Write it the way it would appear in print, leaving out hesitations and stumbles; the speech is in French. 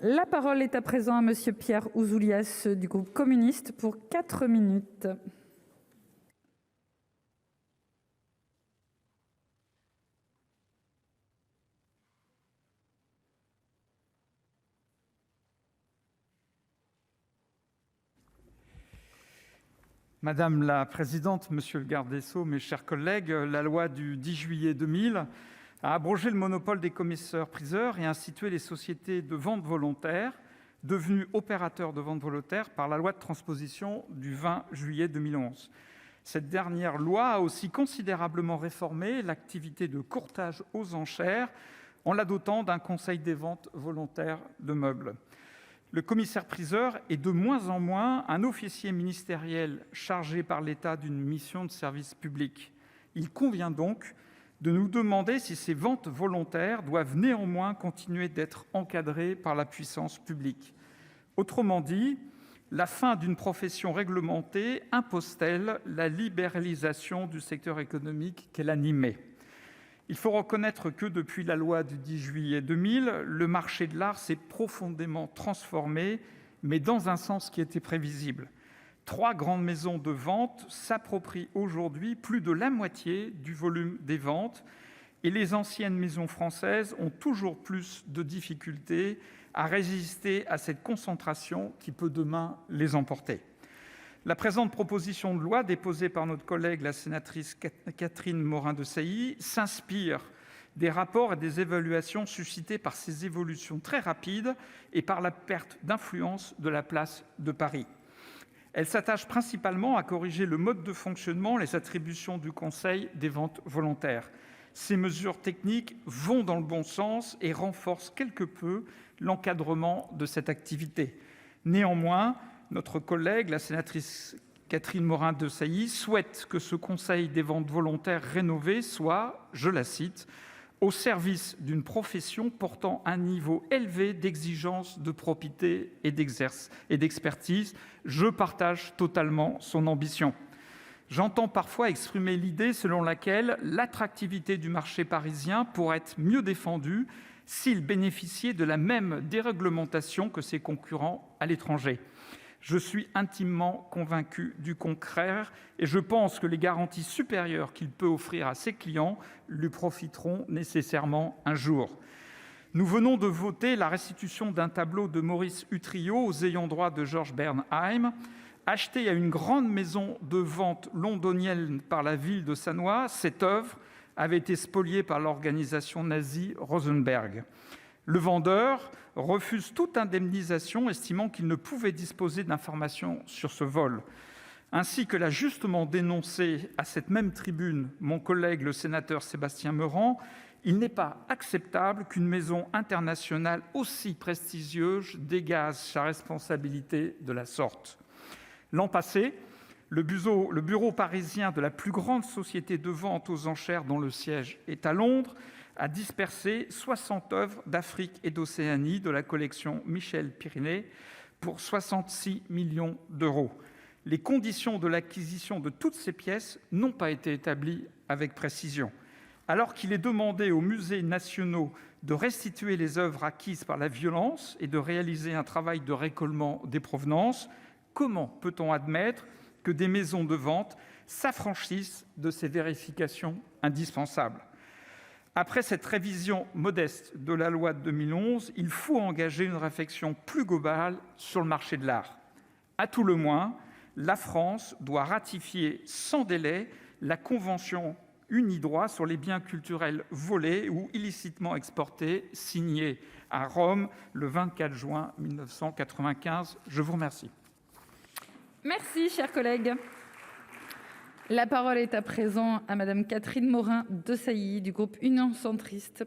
La parole est à présent à monsieur Pierre Ouzoulias du groupe communiste pour 4 minutes. Madame la présidente, monsieur le garde des Sceaux, mes chers collègues, la loi du 10 juillet 2000 a abrogé le monopole des commissaires-priseurs et institué les sociétés de vente volontaire, devenues opérateurs de vente volontaire par la loi de transposition du 20 juillet 2011. Cette dernière loi a aussi considérablement réformé l'activité de courtage aux enchères en la dotant d'un conseil des ventes volontaires de meubles. Le commissaire-priseur est de moins en moins un officier ministériel chargé par l'État d'une mission de service public. Il convient donc de nous demander si ces ventes volontaires doivent néanmoins continuer d'être encadrées par la puissance publique. Autrement dit, la fin d'une profession réglementée impose-t-elle la libéralisation du secteur économique qu'elle animait ? Il faut reconnaître que, depuis la loi du 10 juillet 2000, le marché de l'art s'est profondément transformé, mais dans un sens qui était prévisible. 3 grandes maisons de vente s'approprient aujourd'hui plus de la moitié du volume des ventes et les anciennes maisons françaises ont toujours plus de difficultés à résister à cette concentration qui peut demain les emporter. La présente proposition de loi, déposée par notre collègue la sénatrice Catherine Morin-Desailly, s'inspire des rapports et des évaluations suscités par ces évolutions très rapides et par la perte d'influence de la place de Paris. Elle s'attache principalement à corriger le mode de fonctionnement, les attributions du Conseil des ventes volontaires. Ces mesures techniques vont dans le bon sens et renforcent quelque peu l'encadrement de cette activité. Néanmoins, notre collègue, la sénatrice Catherine Morin-Desailly, souhaite que ce Conseil des ventes volontaires rénové soit, je la cite, « au service d'une profession portant un niveau élevé d'exigence, de probité et d'expertise ». Je partage totalement son ambition. J'entends parfois exprimer l'idée selon laquelle l'attractivité du marché parisien pourrait être mieux défendue s'il bénéficiait de la même déréglementation que ses concurrents à l'étranger. Je suis intimement convaincu du contraire et je pense que les garanties supérieures qu'il peut offrir à ses clients lui profiteront nécessairement un jour. Nous venons de voter la restitution d'un tableau de Maurice Utrillo aux ayants droit de Georges Bernheim. Acheté à une grande maison de vente londonienne par la ville de Sannois, cette œuvre avait été spoliée par l'organisation nazie Rosenberg. Le vendeur refuse toute indemnisation, estimant qu'il ne pouvait disposer d'informations sur ce vol. Ainsi que l'a justement dénoncé à cette même tribune mon collègue le sénateur Sébastien Meurant, il n'est pas acceptable qu'une maison internationale aussi prestigieuse dégage sa responsabilité de la sorte. L'an passé, le bureau parisien de la plus grande société de vente aux enchères dont le siège est à Londres a dispersé 60 œuvres d'Afrique et d'Océanie de la collection Michel Pyrénées pour 66 millions d'euros. Les conditions de l'acquisition de toutes ces pièces n'ont pas été établies avec précision. Alors qu'il est demandé aux musées nationaux de restituer les œuvres acquises par la violence et de réaliser un travail de récolement des provenances, comment peut-on admettre que des maisons de vente s'affranchissent de ces vérifications indispensables ? Après cette révision modeste de la loi de 2011, il faut engager une réflexion plus globale sur le marché de l'art. À tout le moins, la France doit ratifier sans délai la Convention Unidroit sur les biens culturels volés ou illicitement exportés, signée à Rome le 24 juin 1995. Je vous remercie. Merci, cher collègue. La parole est à présent à madame Catherine Morin-Desailly du groupe Union centriste